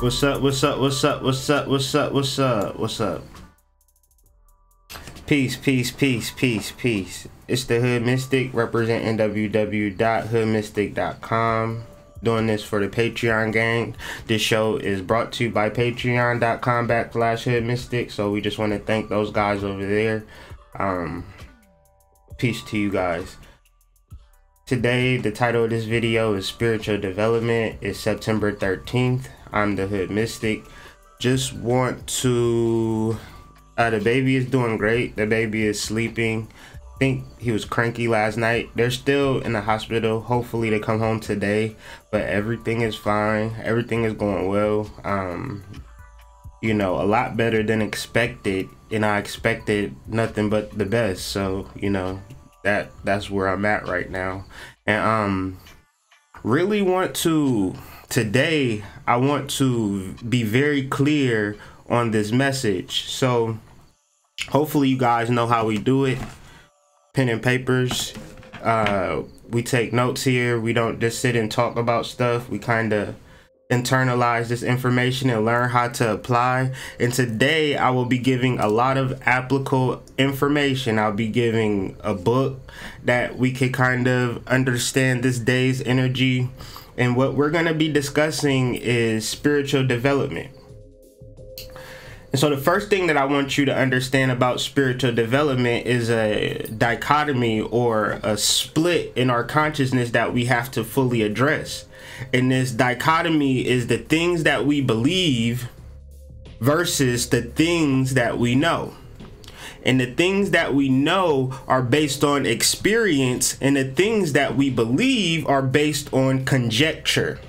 What's up? What's up? What's up? What's up? What's up? What's up? What's up? Peace, peace, peace, peace, peace. It's the Hoodmystic representing www.hoodmystic.com. Doing this for the Patreon gang. This show is brought to you by patreon.com/Hoodmystic. So we just want to thank those guys over there. Peace to you guys. Today, the title of this video is Spiritual Development. It's September 13th. I'm the Hoodmystic. Just want to... the baby is doing great. The baby is sleeping. I think he was cranky last night. They're still in the hospital. Hopefully they come home today. But everything is fine. Everything is going well. You know, a lot better than expected. And I expected nothing but the best. So, you know, that's where I'm at right now. And really want to... Today, I want to be very clear on this message. So hopefully you guys know how we do it. Pen and papers. We take notes here. We don't just sit and talk about stuff. We kind of internalize this information and learn how to apply. And today I will be giving a lot of applicable information. I'll be giving a book that we could kind of understand this day's energy. And what we're going to be discussing is spiritual development. And so the first thing that I want you to understand about spiritual development is a dichotomy or a split in our consciousness that we have to fully address. And this dichotomy is the things that we believe versus the things that we know. And the things that we know are based on experience, and the things that we believe are based on conjecture.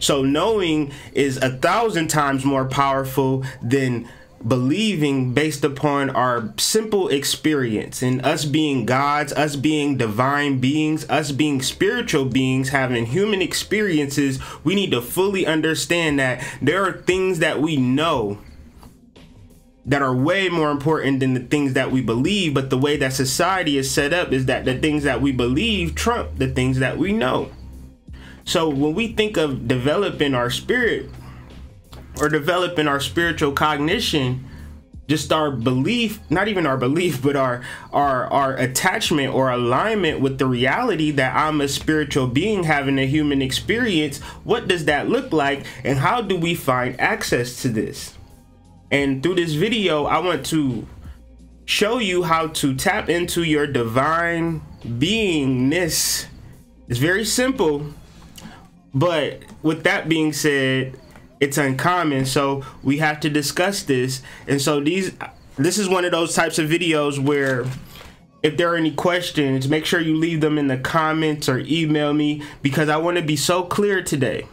So knowing is 1,000 times more powerful than believing based upon our simple experience. And us being gods, us being divine beings, us being spiritual beings, having human experiences, we need to fully understand that there are things that we know that are way more important than the things that we believe. But the way that society is set up is that the things that we believe trump the things that we know. So when we think of developing our spirit or developing our spiritual cognition, just our belief, not even our belief, but our attachment or alignment with the reality that I'm a spiritual being having a human experience, what does that look like? And how do we find access to this? And through this video, I want to show you how to tap into your divine beingness. It's very simple, but with that being said, it's uncommon. So we have to discuss this. And so this is one of those types of videos where if there are any questions, make sure you leave them in the comments or email me, because I want to be so clear today.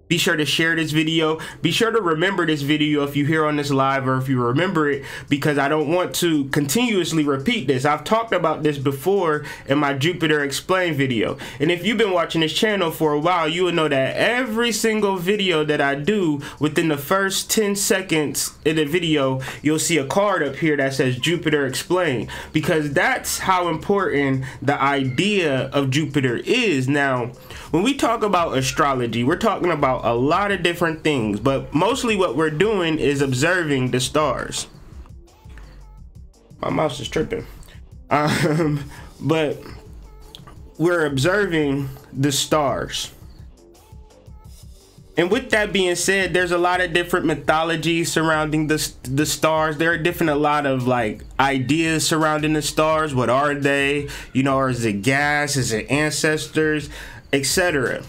Be sure to share this video. Be sure to remember this video if you hear on this live, or if you remember it, because I don't want to continuously repeat this. I've talked about this before in my Jupiter Explained video. And if you've been watching this channel for a while, you will know that every single video that I do, within the first 10 seconds in the video, you'll see a card up here that says Jupiter Explained, because that's how important the idea of Jupiter is. Now, when we talk about astrology, we're talking about a lot of different things, but mostly what we're doing is observing the stars. My mouse is tripping. But we're observing the stars. And with that being said, there's a lot of different mythology surrounding the stars. There are a lot of like ideas surrounding the stars. What are they? You know, or is it gas? Is it ancestors? Etc.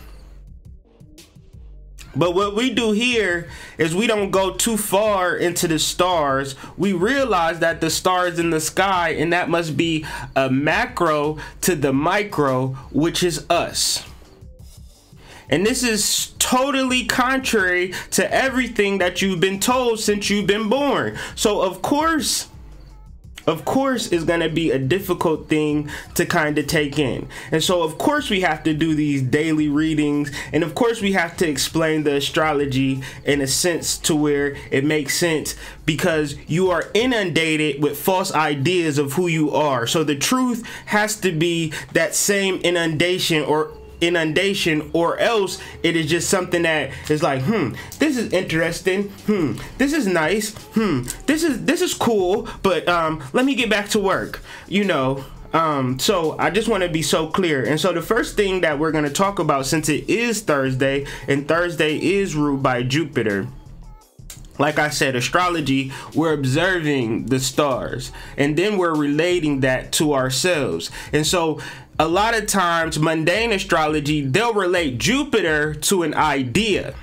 But what we do here is we don't go too far into the stars. We realize that the stars in the sky, and that must be a macro to the micro, which is us. And this is totally contrary to everything that you've been told since you've been born. So of course it's going to be a difficult thing to kind of take in. And so of course we have to do these daily readings, and of course we have to explain the astrology in a sense to where it makes sense, because you are inundated with false ideas of who you are. So the truth has to be that same inundation, or inundation, or else it is just something that is like, this is interesting, this is nice, this is cool, but let me get back to work, you know. So I just want to be so clear. And so the first thing that we're going to talk about, since it is Thursday and Thursday is ruled by Jupiter, like I said, astrology, we're observing the stars and then we're relating that to ourselves. And so a lot of times mundane astrology, they'll relate Jupiter to an idea.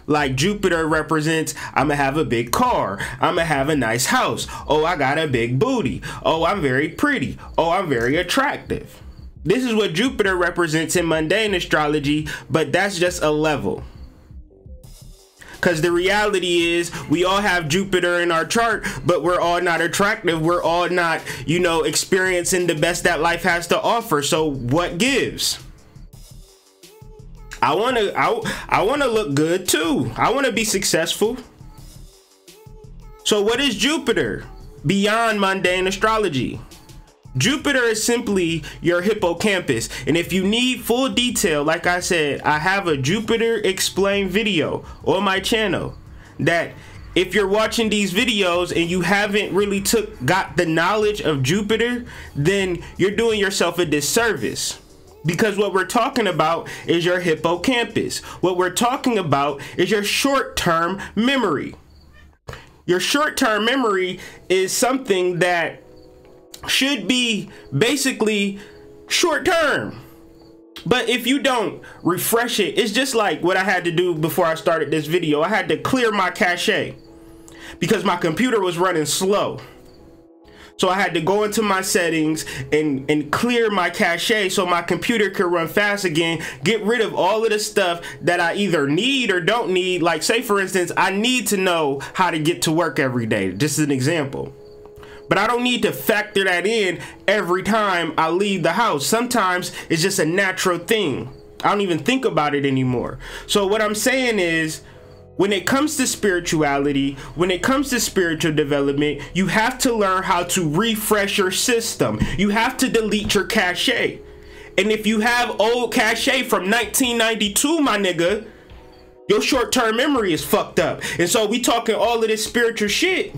Like Jupiter represents, I'm gonna have a big car, I'm gonna have a nice house, oh, I got a big booty, oh, I'm very pretty, oh, I'm very attractive. This is what Jupiter represents in mundane astrology, but that's just a level. Because the reality is we all have Jupiter in our chart, but we're all not attractive. We're all not, you know, experiencing the best that life has to offer. So what gives? I want to look good too. I want to be successful. So what is Jupiter beyond mundane astrology? Jupiter is simply your hippocampus. And if you need full detail, like I said, I have a Jupiter explained video on my channel that if you're watching these videos and you haven't really got the knowledge of Jupiter, then you're doing yourself a disservice. Because what we're talking about is your hippocampus. What we're talking about is your short-term memory. Your short-term memory is something that should be basically short-term. But if you don't refresh it, it's just like what I had to do before I started this video. I had to clear my cache because my computer was running slow. So I had to go into my settings and clear my cache so my computer could run fast again, get rid of all of the stuff that I either need or don't need. Like, say for instance, I need to know how to get to work every day, just as an example. But I don't need to factor that in every time I leave the house. Sometimes it's just a natural thing. I don't even think about it anymore. So what I'm saying is, when it comes to spirituality, when it comes to spiritual development, you have to learn how to refresh your system. You have to delete your cache. And if you have old cache from 1992, my nigga, your short-term memory is fucked up. And so we talking all of this spiritual shit,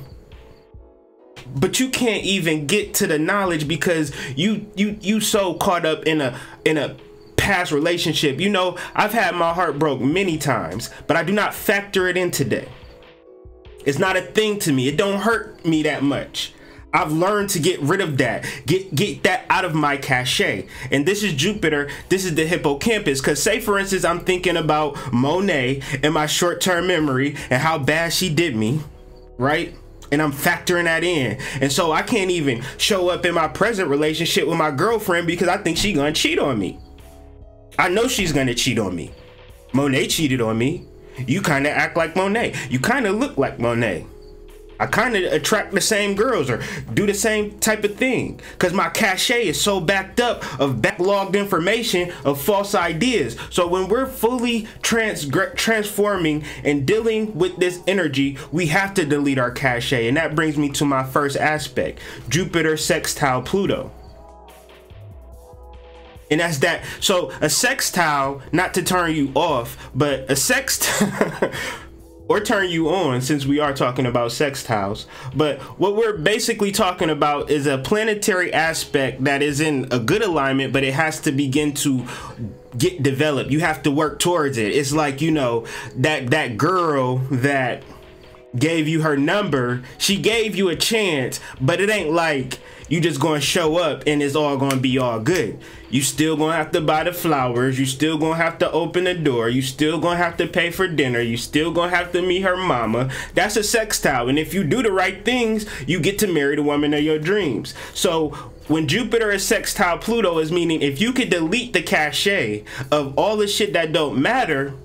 but you can't even get to the knowledge because you so caught up in a past relationship. You know, I've had my heart broke many times, but I do not factor it in today. It's not a thing to me. It don't hurt me that much. I've learned to get rid of that, get that out of my cache. And this is Jupiter, this is the hippocampus. Because say for instance, I'm thinking about Monet and my short-term memory and how bad she did me, right? And I'm factoring that in. And so I can't even show up in my present relationship with my girlfriend because I think she's gonna cheat on me. I know she's gonna cheat on me. Monet cheated on me. You kind of act like Monet. You kind of look like Monet. I kind of attract the same girls or do the same type of thing because my cache is so backed up of backlogged information of false ideas. So when we're fully transforming and dealing with this energy, we have to delete our cache. And that brings me to my first aspect, Jupiter sextile Pluto. And that's that. So a sextile, not to turn you off, but a sextile or turn you on, since we are talking about sextiles. But what we're basically talking about is a planetary aspect that is in a good alignment, but it has to begin to get developed. You have to work towards it. It's like, you know, that girl that gave you her number, she gave you a chance, but it ain't like you just gonna show up and it's all gonna be all good. You still gonna have to buy the flowers, you still gonna have to open the door, you still gonna have to pay for dinner, you still gonna have to meet her mama. That's a sextile, and if you do the right things, you get to marry the woman of your dreams. So when Jupiter is sextile Pluto, is meaning if you could delete the cache of all the shit that don't matter,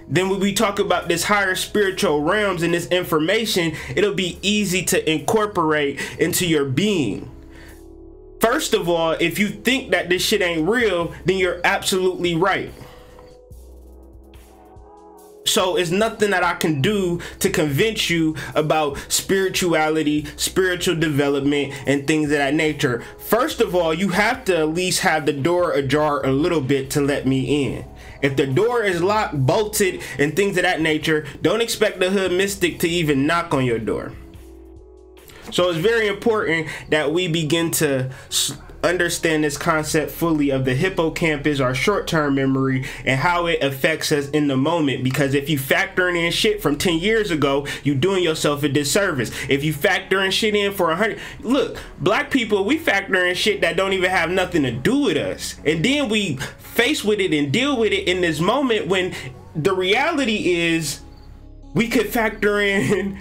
then when we talk about this higher spiritual realms and this information, it'll be easy to incorporate into your being. First of all, if you think that this shit ain't real, then you're absolutely right. so it's nothing that I can do to convince you about spirituality, spiritual development, and things of that nature. First of all, you have to at least have the door ajar a little bit to let me in. If the door is locked, bolted, and things of that nature, don't expect the Hood Mystic to even knock on your door. So it's very important that we begin to understand this concept fully of the hippocampus, our short-term memory, and how it affects us in the moment. Because if you factor in shit from 10 years ago, you're doing yourself a disservice. If you factor in shit in for 100, look, black people, we factor in shit that don't even have nothing to do with us, and then we face with it and deal with it in this moment, when the reality is we could factor in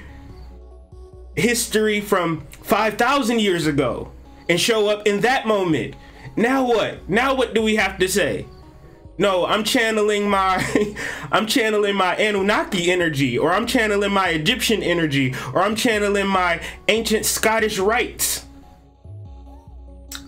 history from 5,000 years ago and show up in that moment. Now what? Now what do we have to say? No, I'm channeling my Anunnaki energy, or I'm channeling my Egyptian energy, or I'm channeling my ancient Scottish rites.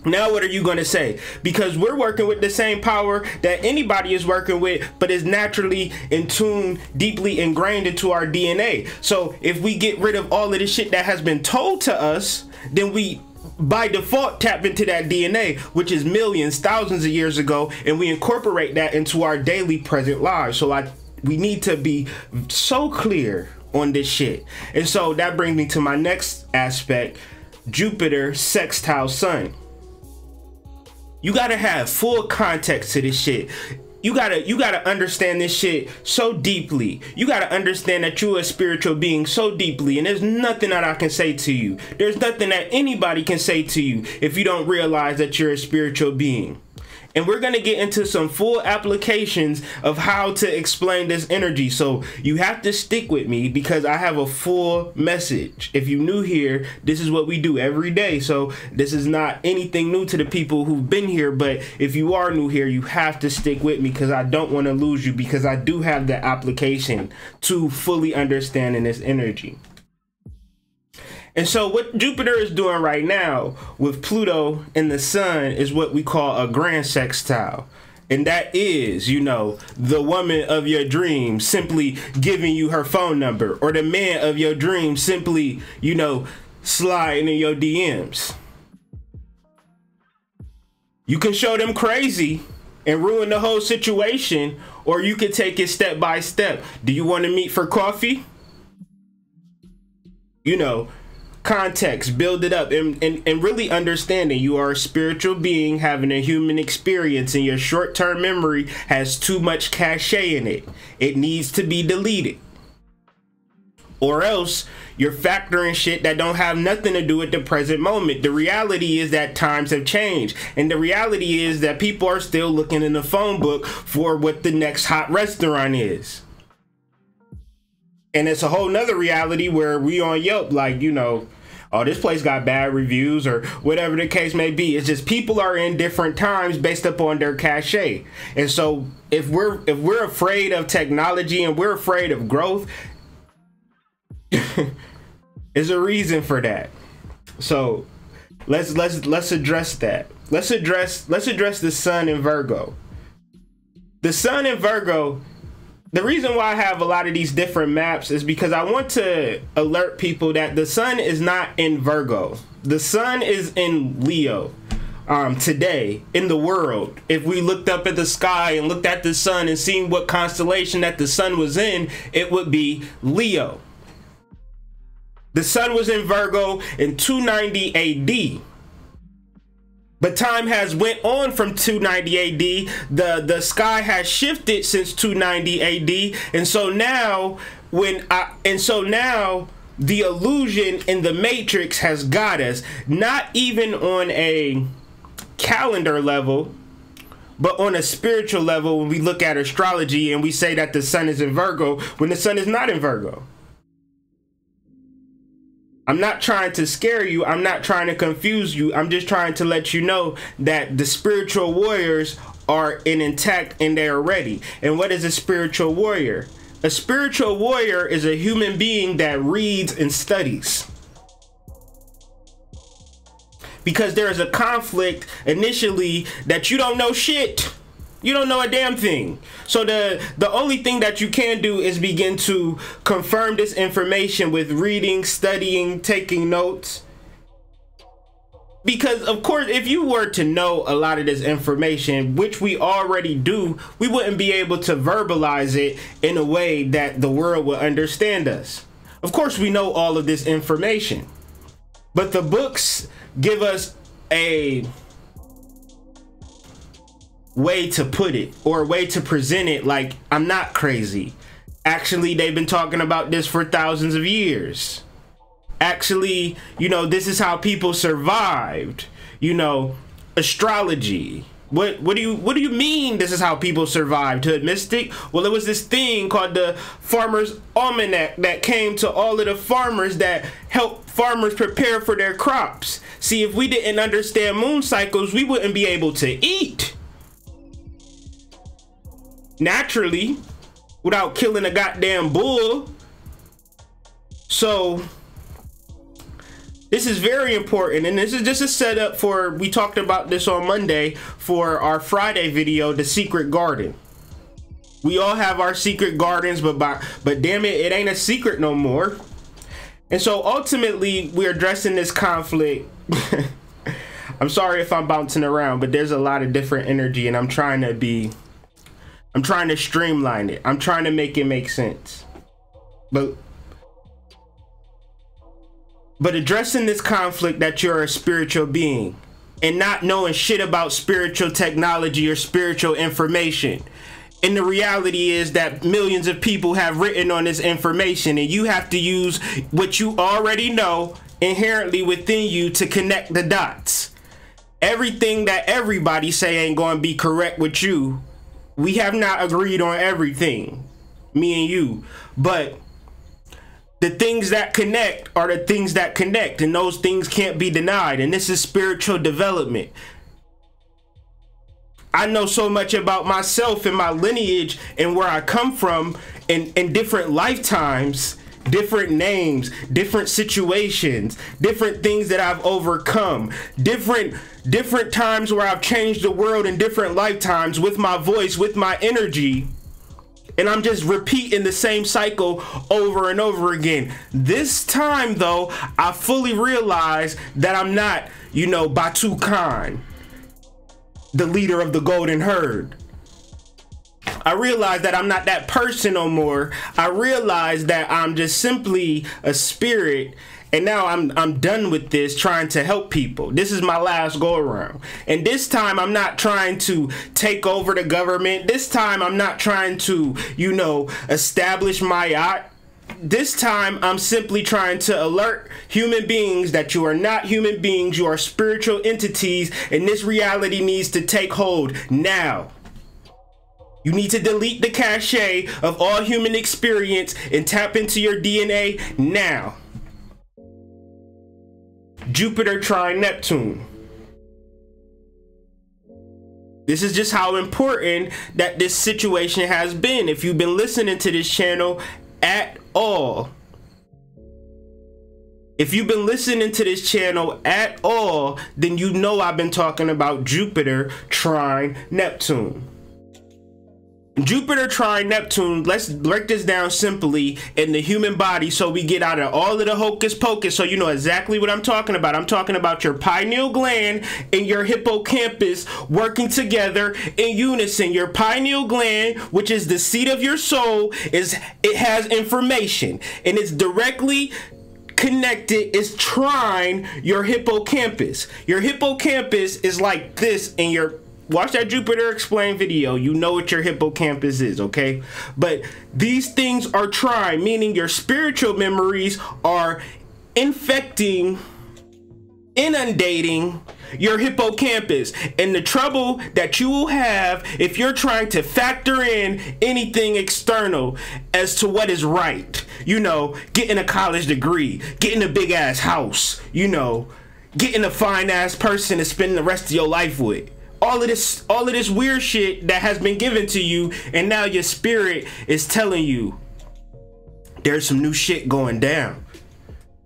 Now what are you going to say? Because we're working with the same power that anybody is working with, but is naturally in tune, deeply ingrained into our DNA. So if we get rid of all of the shit that has been told to us, then we by default tap into that DNA, which is millions, thousands of years ago, and we incorporate that into our daily present lives. So we need to be so clear on this shit. And so that brings me to my next aspect: Jupiter sextile Sun. You gotta have full context to this shit. You gotta understand this shit so deeply. You gotta understand that you're a spiritual being so deeply, and there's nothing that I can say to you. There's nothing that anybody can say to you if you don't realize that you're a spiritual being. And we're going to get into some full applications of how to explain this energy. So you have to stick with me, because I have a full message. If you're new here, this is what we do every day. So this is not anything new to the people who've been here. But if you are new here, you have to stick with me, because I don't want to lose you, because I do have the application to fully understanding this energy. And so what Jupiter is doing right now with Pluto and the Sun is what we call a grand sextile. And that is, you know, the woman of your dreams simply giving you her phone number, or the man of your dreams simply, you know, sliding in your DMs. You can show them crazy and ruin the whole situation, or you can take it step by step. Do you want to meet for coffee? You know, context, build it up, and really understanding you are a spiritual being having a human experience, and your short-term memory has too much cachet in it. It needs to be deleted, or else you're factoring shit that don't have nothing to do with the present moment. The reality is that times have changed, and the reality is that people are still looking in the phone book for what the next hot restaurant is. And it's a whole nother reality where we on Yelp, like, you know, oh, this place got bad reviews, or whatever the case may be. It's just people are in different times based upon their cachet. And so if we're afraid of technology and we're afraid of growth, there's a reason for that. So let's address that. Let's address the Sun in Virgo. The Sun in Virgo. The reason why I have a lot of these different maps is because I want to alert people that the Sun is not in Virgo. The Sun is in Leo today in the world. If we looked up at the sky and looked at the Sun and seen what constellation that the Sun was in, it would be Leo. The Sun was in Virgo in 290 AD. But time has went on from 290 AD. The sky has shifted since 290 AD, and so now the illusion in the matrix has got us, not even on a calendar level, but on a spiritual level. When we look at astrology and we say that the Sun is in Virgo when the Sun is not in Virgo. I'm not trying to scare you. I'm not trying to confuse you. I'm just trying to let you know that the spiritual warriors are intact and they are ready. And what is a spiritual warrior? A spiritual warrior is a human being that reads and studies. Because there is a conflict initially that you don't know shit. You don't know a damn thing. So the only thing that you can do is begin to confirm this information with reading, studying, taking notes. Because of course, if you were to know a lot of this information, which we already do, we wouldn't be able to verbalize it in a way that the world would understand us. Of course, we know all of this information, but the books give us a way to put it, or a way to present it like I'm not crazy. Actually, they've been talking about this for thousands of years. Actually, you know, this is how people survived. You know, astrology. What do you mean this is how people survived, Hoodmystic? Well, it was this thing called the Farmer's Almanac that came to all of the farmers that helped farmers prepare for their crops. See, if we didn't understand moon cycles, we wouldn't be able to eat naturally without killing a goddamn bull. So this is very important, and this is just a setup for, we talked about this on Monday for our Friday video, The Secret Garden. We all have our secret gardens, but damn it, it ain't a secret no more. And so ultimately, we're addressing this conflict. I'm sorry if I'm bouncing around, but there's a lot of different energy, and I'm trying to streamline it. I'm trying to make it make sense. But addressing this conflict that you're a spiritual being and not knowing shit about spiritual technology or spiritual information. And the reality is that millions of people have written on this information, and you have to use what you already know inherently within you to connect the dots. Everything that everybody say ain't going to be correct with you. We have not agreed on everything, me and you, but the things that connect are the things that connect, and those things can't be denied. And this is spiritual development. I know so much about myself and my lineage and where I come from in different lifetimes, different names, different situations, different things that I've overcome, different times where I've changed the world in different lifetimes with my voice, with my energy. And I'm just repeating the same cycle over and over again. This time, though, I fully realize that I'm not, you know, Batu Khan, the leader of the Golden Herd. I realize that I'm not that person no more. I realize that I'm just simply a spirit. And now I'm done with this trying to help people. This is my last go around. And this time I'm not trying to take over the government. This time I'm not trying to, you know, establish my yacht. This time I'm simply trying to alert human beings that you are not human beings. You are spiritual entities, and this reality needs to take hold now. You need to delete the cache of all human experience and tap into your DNA now. Jupiter trine Neptune. This is just how important that this situation has been. If you've been listening to this channel at all, then you know I've been talking about Jupiter trine Neptune. Jupiter trine Neptune, let's break this down simply in the human body so we get out of all of the hocus pocus, so you know exactly what I'm talking about. I'm talking about your pineal gland and your hippocampus working together in unison. Your pineal gland, which is the seat of your soul, it has information, and it's directly connected, is trine your hippocampus. Your hippocampus is like this in your, watch that Jupiter Explained video. You know what your hippocampus is, okay? But these things are trine, meaning your spiritual memories are inundating your hippocampus. And the trouble that you will have if you're trying to factor in anything external as to what is right, you know, getting a college degree, getting a big ass house, you know, getting a fine ass person to spend the rest of your life with. All of this weird shit that has been given to you, and now your spirit is telling you there's some new shit going down.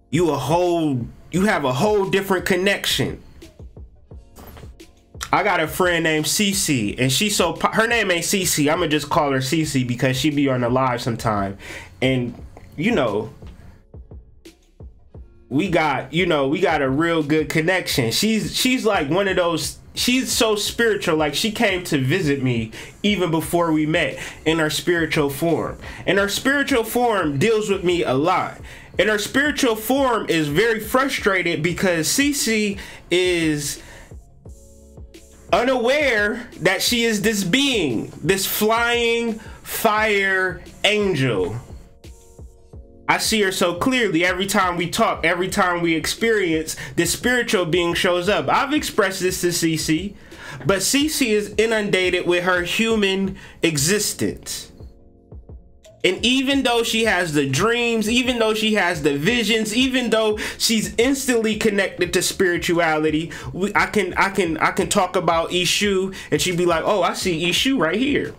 You have a whole different connection. I got a friend named Cece, and her name ain't Cece. I'm gonna just call her Cece because she be on the live sometime. And you know, we got a real good connection. She's like one of those. She's so spiritual. Like, she came to visit me even before we met in her spiritual form. And her spiritual form deals with me a lot. And her spiritual form is very frustrated because Cece is unaware that she is this being, this flying fire angel. I see her so clearly every time we talk, every time we experience, this spiritual being shows up. I've expressed this to Cece, but Cece is inundated with her human existence. And even though she has the dreams, even though she has the visions, even though she's instantly connected to spirituality, I can talk about Ishu, and she'd be like, "Oh, I see Ishu right here."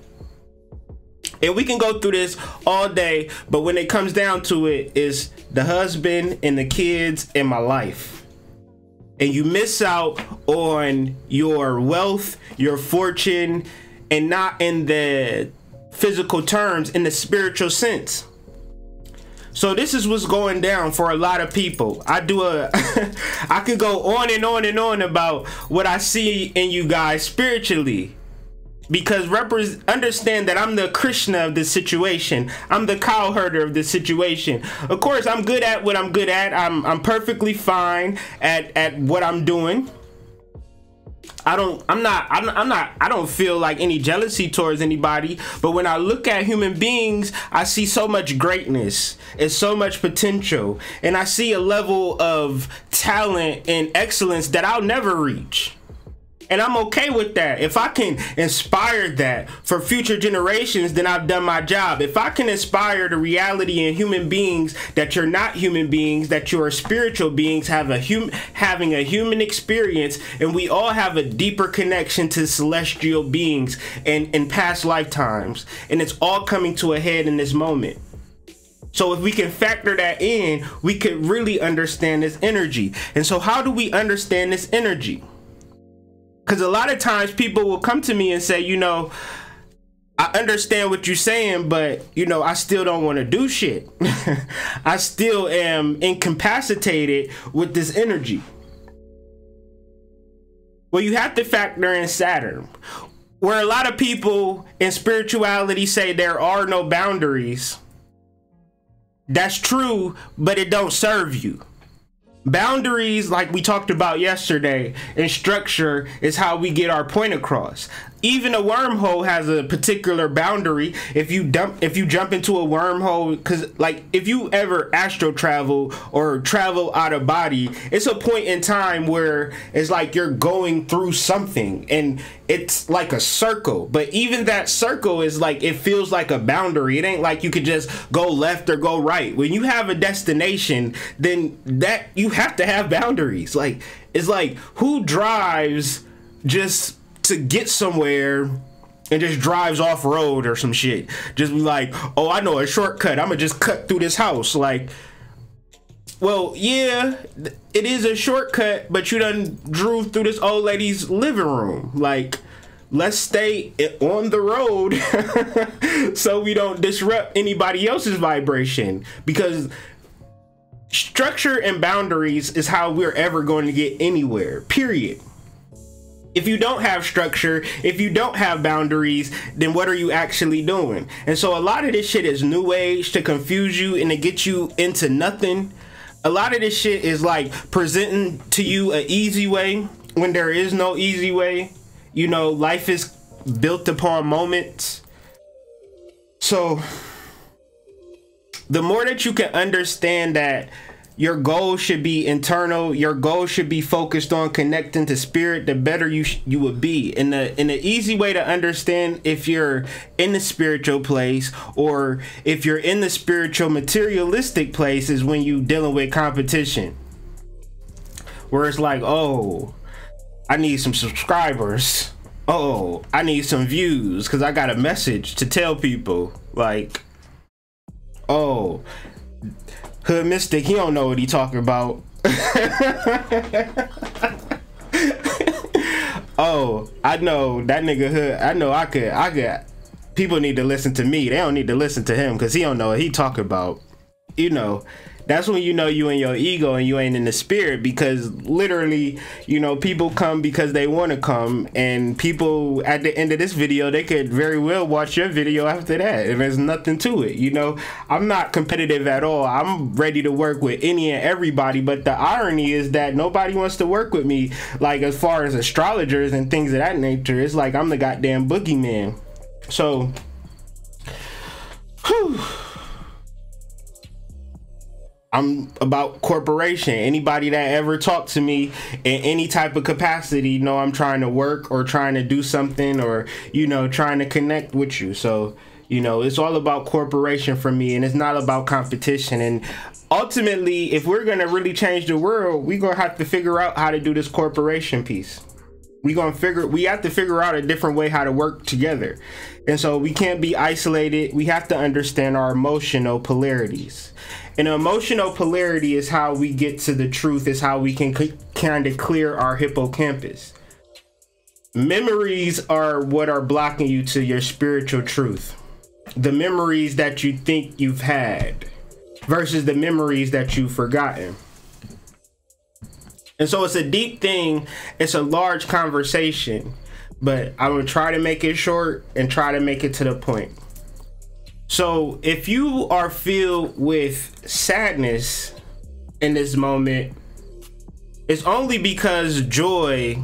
And we can go through this all day, but when it comes down to it, is the husband and the kids and my life. And you miss out on your wealth, your fortune, and not in the physical terms, in the spiritual sense. So this is what's going down for a lot of people. I could go on and on and on about what I see in you guys spiritually. Because understand that I'm the Krishna of this situation. I'm the cow herder of this situation. Of course, I'm good at what I'm good at. I'm perfectly fine at what I'm doing. I don't feel like any jealousy towards anybody, but when I look at human beings, I see so much greatness and so much potential, and I see a level of talent and excellence that I'll never reach. And I'm okay with that. If I can inspire that for future generations, then I've done my job. If I can inspire the reality in human beings that you're not human beings, that you are spiritual beings, having a human experience, and we all have a deeper connection to celestial beings and in past lifetimes, and it's all coming to a head in this moment. So if we can factor that in, we could really understand this energy. And so how do we understand this energy? Because a lot of times people will come to me and say, you know, I understand what you're saying, but, you know, I still don't want to do shit. I still am incapacitated with this energy. Well, you have to factor in Saturn, where a lot of people in spirituality say there are no boundaries. That's true, but it don't serve you. Boundaries, like we talked about yesterday, and structure is how we get our point across. Even a wormhole has a particular boundary. If you jump into a wormhole, because like if you ever astral travel or travel out of body, it's a point in time where it's like you're going through something and it's like a circle, but even that circle is like, it feels like a boundary. It ain't like you could just go left or go right. When you have a destination, then that you have to have boundaries. Like, it's like, who drives just to get somewhere and just drives off road or some shit? Just be like, oh, I know a shortcut, I'm gonna just cut through this house. Like, well, yeah, it is a shortcut, but you done drew through this old lady's living room. Like, let's stay on the road so we don't disrupt anybody else's vibration, because structure and boundaries is how we're ever going to get anywhere, period. If you don't have structure, if you don't have boundaries, then what are you actually doing? And so a lot of this shit is new age to confuse you and to get you into nothing. A lot of this shit is like presenting to you an easy way when there is no easy way. You know, life is built upon moments. So the more that you can understand that your goal should be internal, your goal should be focused on connecting to spirit, the better you would be. And the easy way to understand if you're in the spiritual place or if you're in the spiritual materialistic place is when you dealing with competition, where it's like, oh, I need some subscribers, oh, I need some views because I got a message to tell people. Like, oh, Hoodmystic, he don't know what he talking about. Oh, I know that nigga Hood. I know I could. People need to listen to me. They don't need to listen to him because he don't know what he talk about. You know, that's when you know you in your ego and you ain't in the spirit, because literally, you know, people come because they want to come, and people at the end of this video, they could very well watch your video after that, and there's nothing to it. You know, I'm not competitive at all. I'm ready to work with any and everybody, but the irony is that nobody wants to work with me, like as far as astrologers and things of that nature. It's like I'm the goddamn boogeyman. So whew, I'm about corporation. Anybody that ever talked to me in any type of capacity know I'm trying to work or trying to do something, or, you know, trying to connect with you. So, you know, it's all about corporation for me, and it's not about competition. And ultimately, if we're gonna really change the world, we're gonna have to figure out how to do this corporation piece. We have to figure out a different way how to work together. And so we can't be isolated. We have to understand our emotional polarities. And emotional polarity is how we get to the truth, is how we can kind of clear our hippocampus. Memories are what are blocking you to your spiritual truth. The memories that you think you've had versus the memories that you've forgotten. And so it's a deep thing. It's a large conversation, but I'm going to try to make it short and try to make it to the point. So if you are filled with sadness in this moment, it's only because joy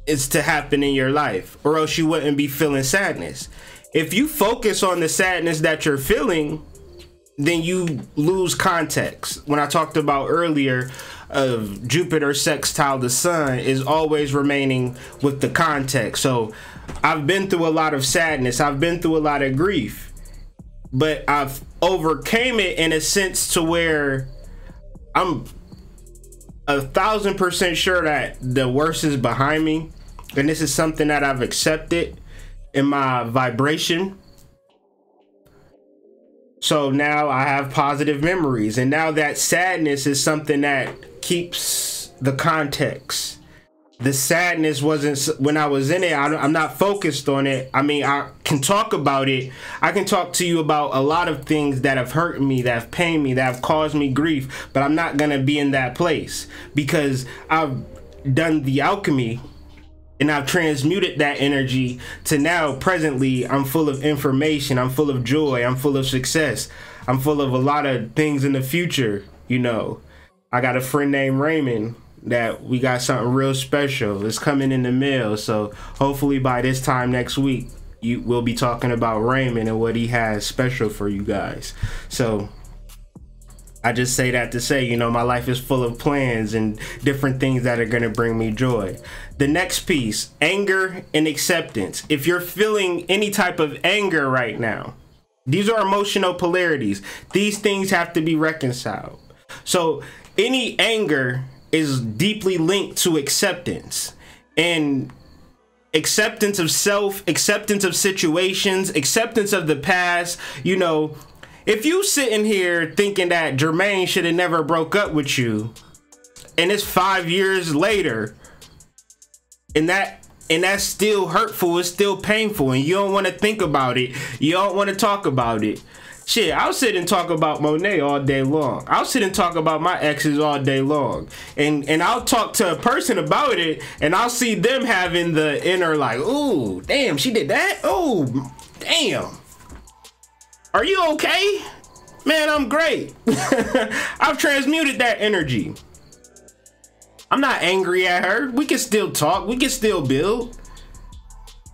is to happen in your life, or else you wouldn't be feeling sadness. If you focus on the sadness that you're feeling, then you lose context. When I talked about earlier of Jupiter sextile the sun is always remaining with the context. So I've been through a lot of sadness. I've been through a lot of grief, but I've overcame it in a sense to where I'm 1000% sure that the worst is behind me. And this is something that I've accepted in my vibration. So now I have positive memories, and now that sadness is something that keeps the context. The sadness wasn't, when I was in it, I'm not focused on it. I mean, I can talk about it. I can talk to you about a lot of things that have hurt me, that have pained me, that have caused me grief, but I'm not going to be in that place because I've done the alchemy and I've transmuted that energy to now presently I'm full of information, I'm full of joy, I'm full of success, I'm full of a lot of things in the future. You know, I got a friend named Raymond that we got something real special. It's coming in the mail. So hopefully by this time next week, we'll be talking about Raymond and what he has special for you guys. So I just say that to say, you know, my life is full of plans and different things that are going to bring me joy. The next piece, anger and acceptance. If you're feeling any type of anger right now, these are emotional polarities. These things have to be reconciled. So any anger is deeply linked to acceptance, and acceptance of self, acceptance of situations, acceptance of the past. You know, if you sitting here thinking that Jermaine should have never broke up with you, and it's 5 years later, and that's still hurtful, it's still painful, and you don't want to think about it, you don't want to talk about it. Shit, I'll sit and talk about Monet all day long. I'll sit and talk about my exes all day long. And I'll talk to a person about it, and I'll see them having the inner like, ooh, damn, she did that? Oh, damn. Are you okay? Man, I'm great. I've transmuted that energy. I'm not angry at her. We can still talk. We can still build.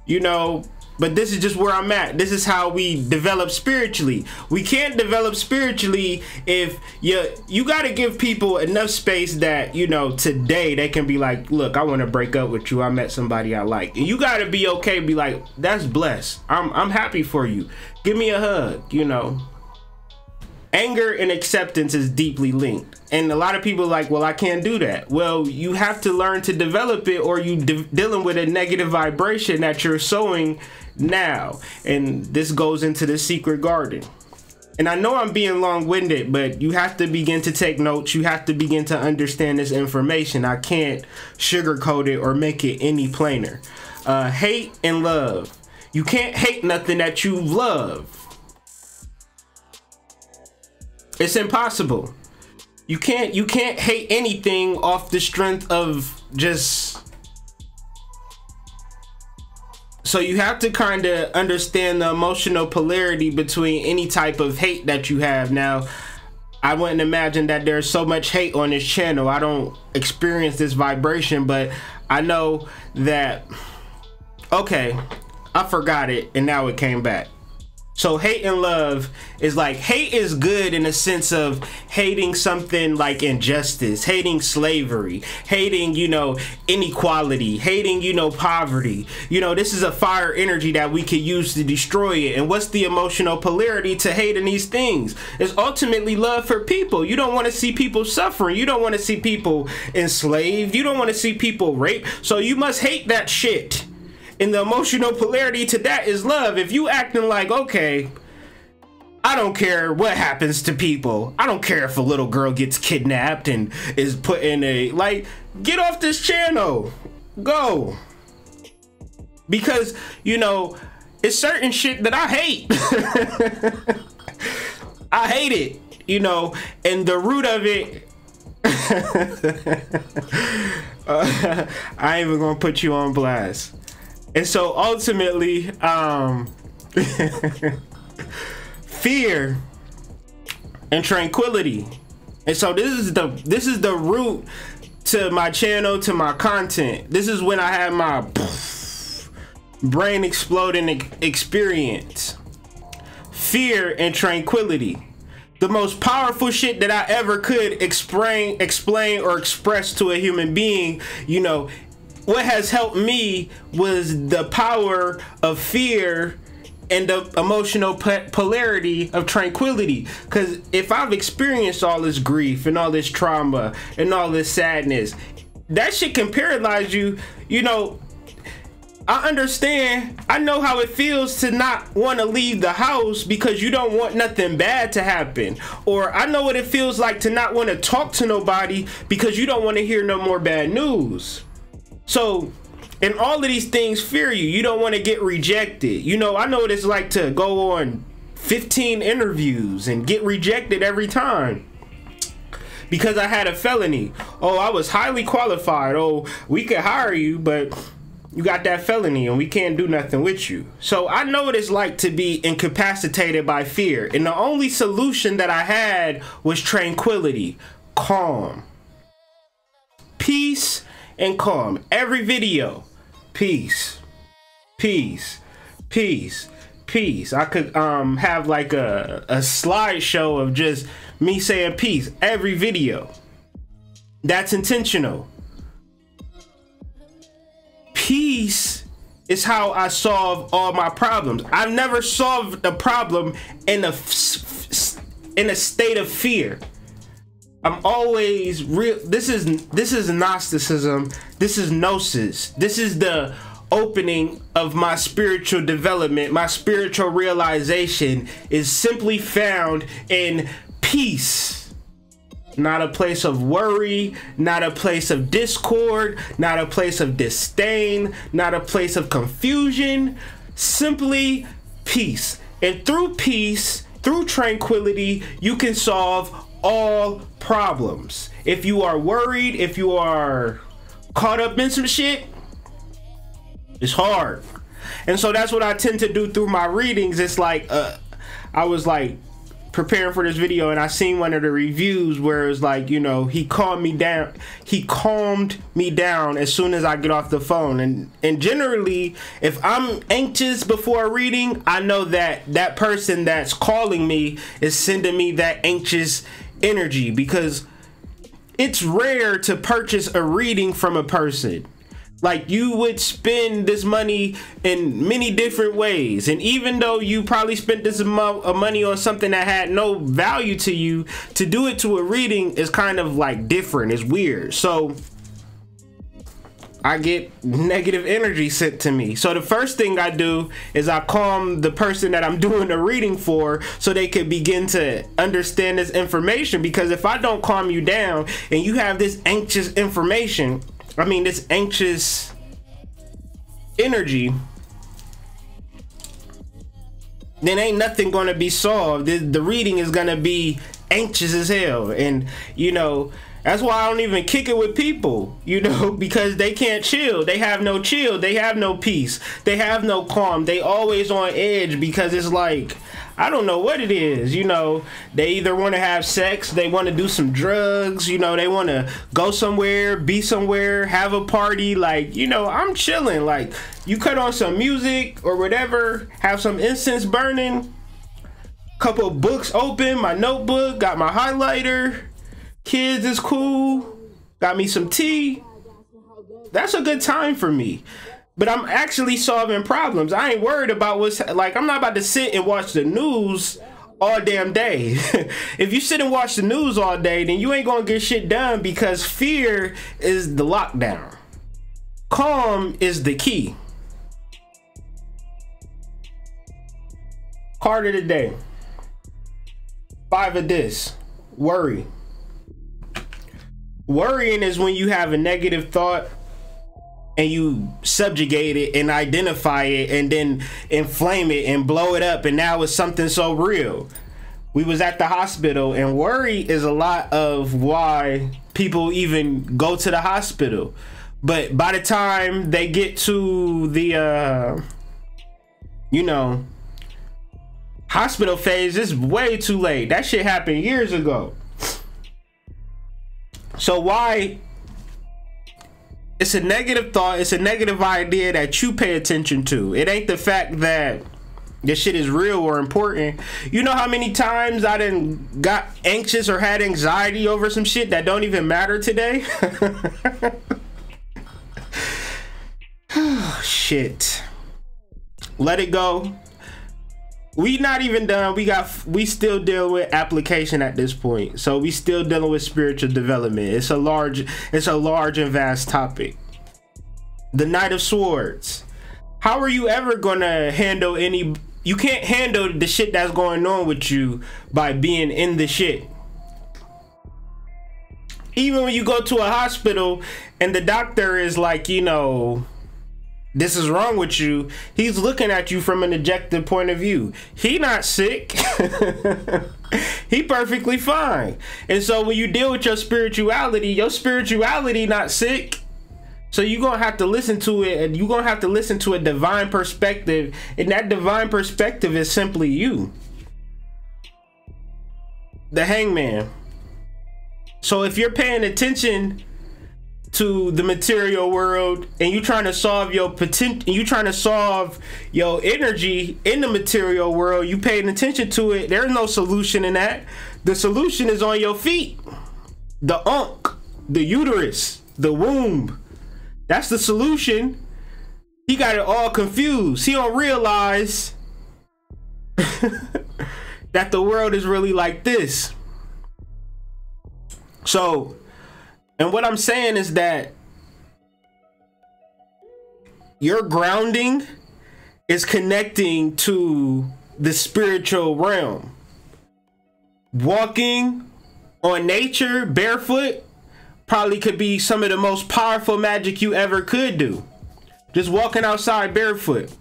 You know, but this is just where I'm at. This is how we develop spiritually. We can't develop spiritually if you got to give people enough space that, you know, today they can be like, look, I want to break up with you. I met somebody I like. And you got to be okay. Be like, that's blessed. I'm happy for you. Give me a hug, you know. Anger and acceptance is deeply linked. And a lot of people are like, well, I can't do that. Well, you have to learn to develop it, or you dealing with a negative vibration that you're sowing now. And this goes into the secret garden. And I know I'm being long-winded, but you have to begin to take notes. You have to begin to understand this information. I can't sugarcoat it or make it any plainer. Hate and love. You can't hate nothing that you love. It's impossible. You can't hate anything off the strength of just... So you have to kind of understand the emotional polarity between any type of hate that you have. Now, I wouldn't imagine that there's so much hate on this channel. I don't experience this vibration, but I know that... Okay, I forgot it, and now it came back. So hate and love is like, hate is good in the sense of hating something like injustice, hating slavery, hating, you know, inequality, hating, you know, poverty. You know, this is a fire energy that we could use to destroy it. And what's the emotional polarity to hating these things? It's ultimately love for people. You don't want to see people suffering. You don't want to see people enslaved. You don't want to see people raped. So you must hate that shit. And the emotional polarity to that is love. If you acting like, okay, I don't care what happens to people. I don't care if a little girl gets kidnapped and is put in a, like, get off this channel. Go. Because, you know, it's certain shit that I hate. I hate it, you know, and the root of it, I ain't even gonna put you on blast. And so ultimately, fear and tranquility. And so this is the root to my channel, to my content. This is when I had my brain exploding experience. Fear and tranquility. The most powerful shit that I ever could explain or express to a human being, you know. What has helped me was the power of fear and the emotional polarity of tranquility. Because if I've experienced all this grief and all this trauma and all this sadness, that shit can paralyze you. You know, I understand. I know how it feels to not want to leave the house because you don't want nothing bad to happen. Or I know what it feels like to not want to talk to nobody because you don't want to hear no more bad news. So, and all of these things fear you. You don't want to get rejected. You know, I know what it's like to go on 15 interviews and get rejected every time because I had a felony. Oh, I was highly qualified. Oh, we could hire you, but you got that felony and we can't do nothing with you. So I know what it's like to be incapacitated by fear. And the only solution that I had was tranquility, calm, peace, and calm. Every video, peace, peace, peace, peace. I could have like a slideshow of just me saying peace every video. That's intentional. Peace is how I solve all my problems. I've never solved a problem in a state of fear. I'm always real. This is Gnosticism. This is Gnosis. This is the opening of my spiritual development. My spiritual realization is simply found in peace. Not a place of worry, not a place of discord, not a place of disdain, not a place of confusion. Simply peace. And through peace, through tranquility, you can solve all problems. If you are worried, if you are caught up in some shit, it's hard. And so that's what I tend to do through my readings. It's like I was like preparing for this video and I seen one of the reviews where it's like, you know, he calmed me down as soon as I get off the phone. And generally, if I'm anxious before a reading, I know that that person that's calling me is sending me that anxious energy, because it's rare to purchase a reading from a person. Like, you would spend this money in many different ways, and even though you probably spent this amount of money on something that had no value to you, to do it to a reading is kind of like different. It's weird. So I get negative energy sent to me. So the first thing I do is I calm the person that I'm doing the reading for, so they could begin to understand this information. Because if I don't calm you down and you have this anxious information, I mean this anxious energy, then ain't nothing gonna be solved. The reading is gonna be anxious as hell. And you know, that's why I don't even kick it with people, you know, because they can't chill. They have no chill. They have no peace. They have no calm. They always on edge, because it's like, I don't know what it is, you know. They either want to have sex, they want to do some drugs, you know, they want to go somewhere, be somewhere, have a party. Like, you know, I'm chilling. Like, you cut on some music or whatever, have some incense burning, couple of books open, my notebook, got my highlighter, kids is cool, got me some tea. That's a good time for me. But I'm actually solving problems. I ain't worried about what's like. I'm not about to sit and watch the news all damn day. If you sit and watch the news all day, then you ain't gonna get shit done, because fear is the lockdown. Calm is the key. Card of the day. 5 of this. Worry. Worrying is when you have a negative thought and you subjugate it and identify it and then inflame it and blow it up, and now it's something so real. We was at the hospital, and worry is a lot of why people even go to the hospital. But by the time they get to the you know, hospital phase, it's way too late. That shit happened years ago. So why? It's a negative thought, it's a negative idea that you pay attention to. It ain't the fact that this shit is real or important. You know how many times I done got anxious or had anxiety over some shit that don't even matter today? Shit. Let it go. We not even done. We still dealing with application at this point. So we still dealing with spiritual development. It's a large and vast topic. The Knight of Swords. How are you ever gonna handle any? You can't handle the shit that's going on with you by being in the shit. Even when you go to a hospital and the doctor is like, you know, this is wrong with you, he's looking at you from an objective point of view. He not sick. He perfectly fine. And so when you deal with your spirituality not sick. So you're gonna have to listen to it, and you're gonna have to listen to a divine perspective, and that divine perspective is simply you. The Hangman. So if you're paying attention to the material world and you're trying to solve your potential, you're trying to solve your energy in the material world, you paying attention to it, there's no solution in that. The solution is on your feet. The unk, the uterus, the womb. That's the solution. He got it all confused. He don't realize that the world is really like this. So, and what I'm saying is that your grounding is connecting to the spiritual realm. Walking on nature barefoot probably could be some of the most powerful magic you ever could do. Just walking outside barefoot.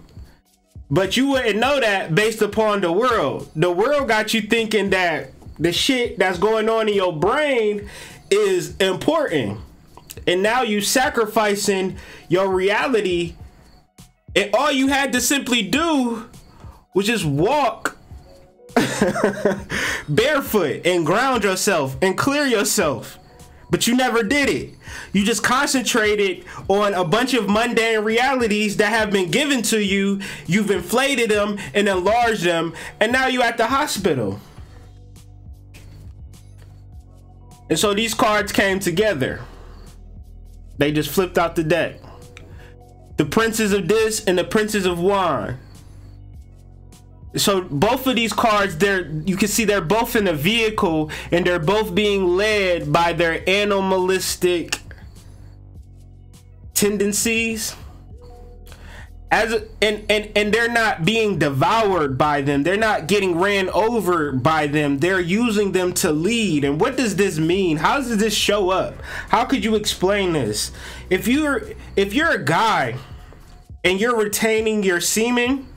But you wouldn't know that based upon the world. The world got you thinking that the shit that's going on in your brain is important, and now you sacrificing your reality, and all you had to simply do was just walk barefoot and ground yourself and clear yourself. But you never did it. You just concentrated on a bunch of mundane realities that have been given to you. You've inflated them and enlarged them, and now you're at the hospital. And so these cards came together. They just flipped out the deck. The Princes of this and the Princes of Wand. So both of these cards, you can see they're both in a vehicle, and they're both being led by their animalistic tendencies and they're not being devoured by them. They're not getting ran over by them. They're using them to lead. And what does this mean? How does this show up? How could you explain this? If you're a guy and you're retaining your semen,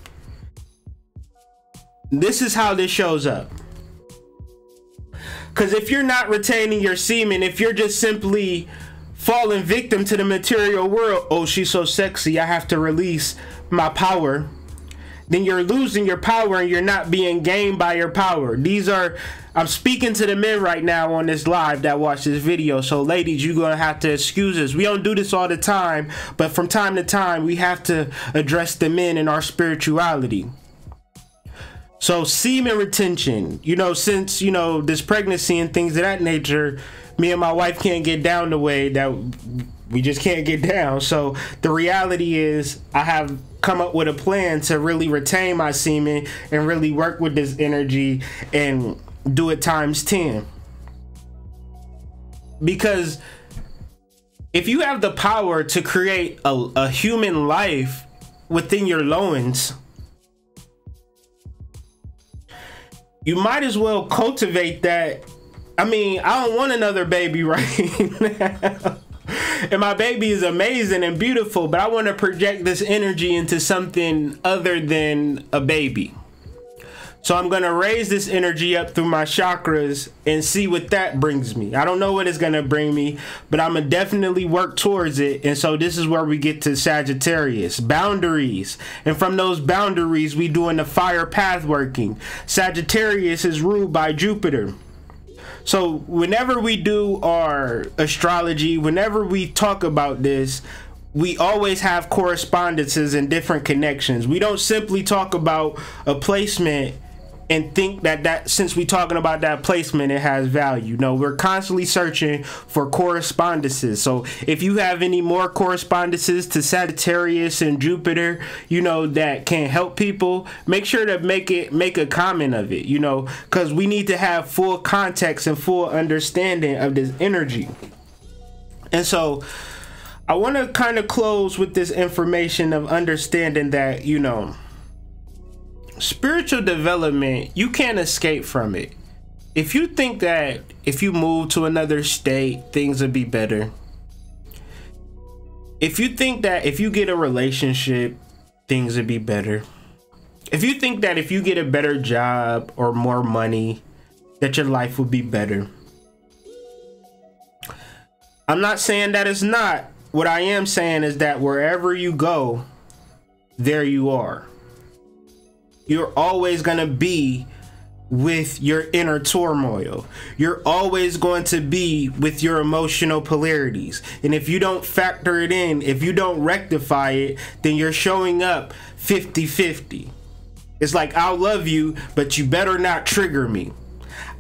this is how this shows up. Because if you're not retaining your semen, if you're just simply falling victim to the material world, oh, she's so sexy, I have to release my power, then you're losing your power and you're not being gained by your power. I'm speaking to the men right now on this live that watch this video. So ladies, you're gonna have to excuse us. We don't do this all the time, but from time to time we have to address the men in our spirituality. So semen retention, since this pregnancy and things of that nature, me and my wife can't get down the way that we just can't get down. So the reality is I have come up with a plan to really retain my semen and really work with this energy and do it times 10. Because if you have the power to create a human life within your loins, you might as well cultivate that. I mean, I don't want another baby right now. And my baby is amazing and beautiful, but I want to project this energy into something other than a baby. So I'm going to raise this energy up through my chakras and see what that brings me. I don't know what it's going to bring me, but I'm going to definitely work towards it. And so this is where we get to Sagittarius, boundaries. And from those boundaries, we doing the fire path working. Sagittarius is ruled by Jupiter. So whenever we do our astrology, whenever we talk about this, we always have correspondences and different connections. We don't simply talk about a placement and think that since we're talking about that placement, it has value. No, we're constantly searching for correspondences. So if you have any more correspondences to Sagittarius and Jupiter, that can help people, make sure to make a comment of it, because we need to have full context and full understanding of this energy. And so I want to kind of close with this information of understanding that, spiritual development, you can't escape from it. If you think that if you move to another state, things will be better. If you think that if you get a relationship, things will be better. If you think that if you get a better job or more money, that your life will be better. I'm not saying that it's not. What I am saying is that wherever you go, there you are. You're always going to be with your inner turmoil. You're always going to be with your emotional polarities. And if you don't factor it in, if you don't rectify it, then you're showing up 50-50. It's like, I'll love you, but you better not trigger me.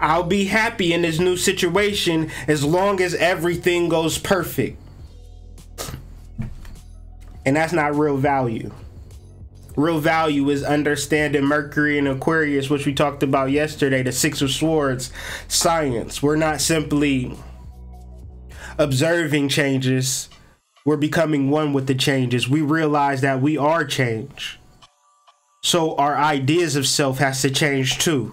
I'll be happy in this new situation as long as everything goes perfect. And that's not real value. Real value is understanding Mercury and Aquarius, which we talked about yesterday, the Six of Swords, science. We're not simply observing changes. We're becoming one with the changes. We realize that we are change. So our ideas of self has to change too.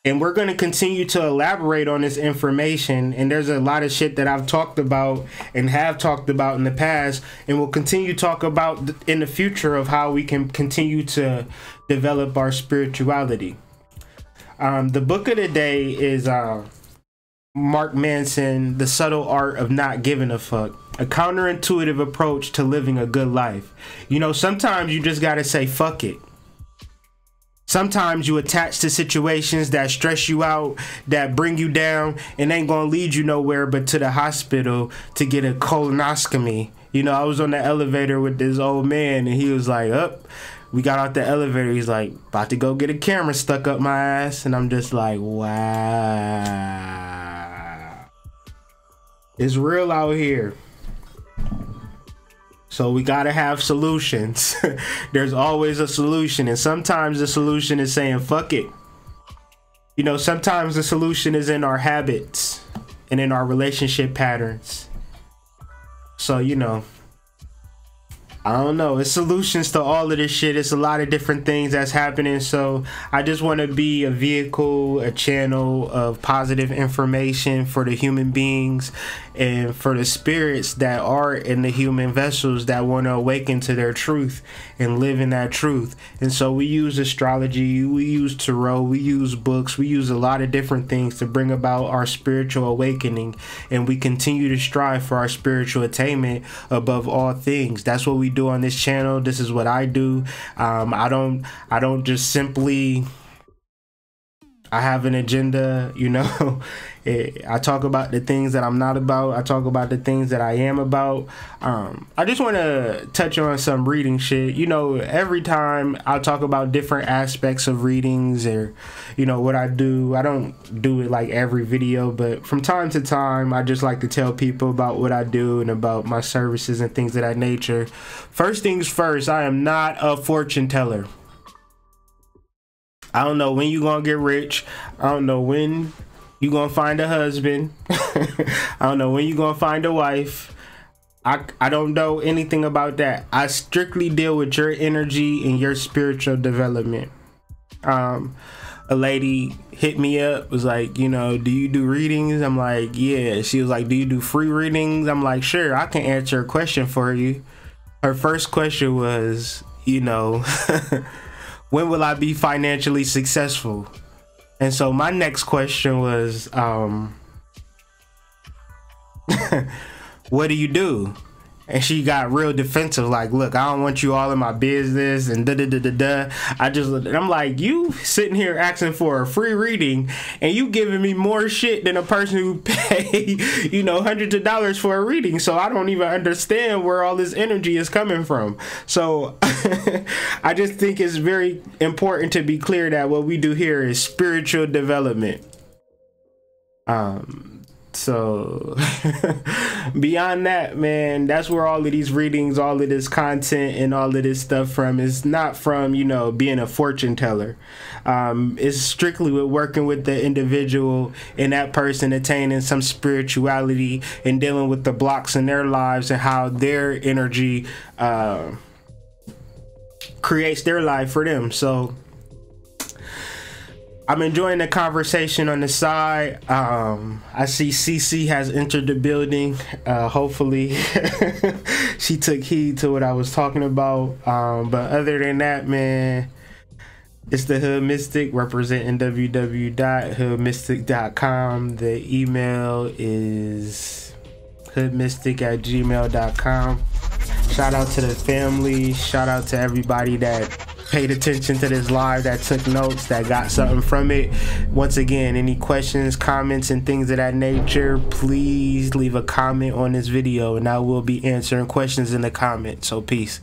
And we're going to continue to elaborate on this information. And there's a lot of shit that I've talked about and have talked about in the past, and we'll continue to talk about in the future of how we can continue to develop our spirituality. The book of the day is Mark Manson, The Subtle Art of Not Giving a Fuck. A counterintuitive approach to living a good life. Sometimes you just got to say fuck it. Sometimes you attach to situations that stress you out, that bring you down, and ain't gonna lead you nowhere but to the hospital to get a colonoscopy. I was on the elevator with this old man, and he was like, we got out the elevator. He's like, about to go get a camera stuck up my ass. And I'm just like, wow. It's real out here. So we got to have solutions. There's always a solution. And sometimes the solution is saying, fuck it. Sometimes the solution is in our habits and in our relationship patterns. So, you know, I don't know, it's solutions to all of this shit. It's a lot of different things that's happening. So I just want to be a vehicle, a channel of positive information for the human beings and for the spirits that are in the human vessels that want to awaken to their truth and live in that truth. And so we use astrology, we use tarot, we use books, we use a lot of different things to bring about our spiritual awakening, and we continue to strive for our spiritual attainment above all things. That's what we do on this channel. This is what I do. I don't just simply, I have an agenda, you know. I talk about the things that I'm not about. I talk about the things that I am about. I just want to touch on some reading shit. You know, every time I talk about different aspects of readings, or, you know, what I do. I don't do it like every video, but from time to time, I just like to tell people about what I do and about my services and things of that nature. First things first, I am not a fortune teller. I don't know when you gonna get rich. I don't know when you gonna find a husband. I don't know when you gonna find a wife. I don't know anything about that. I strictly deal with your energy and your spiritual development. A lady hit me up, was like, you know, do you do readings? I'm like, yeah. She was like, do you do free readings? I'm like, sure, I can answer a question for you. Her first question was, you know, when will I be financially successful? And so my next question was, what do you do? And she got real defensive, like, look, I don't want you all in my business and da da da da da. I'm like, you sitting here asking for a free reading and you giving me more shit than a person who pay, you know, hundreds of dollars for a reading. So I don't even understand where all this energy is coming from. So I just think it's very important to be clear that what we do here is spiritual development. So beyond that, man, that's where all of these readings, all of this content and all of this stuff from is not from, you know, being a fortune teller. It's strictly with working with the individual and that person attaining some spirituality and dealing with the blocks in their lives and how their energy creates their life for them. So I'm enjoying the conversation on the side. I see CC has entered the building. Hopefully she took heed to what I was talking about. But other than that, man, it's the Hood Mystic, representing www.hoodmystic.com. The email is hoodmystic@gmail.com. Shout out to the family. Shout out to everybody that paid attention to this live, that took notes, that got something from it. Once again, any questions, comments, and things of that nature, please leave a comment on this video and I will be answering questions in the comments. So peace.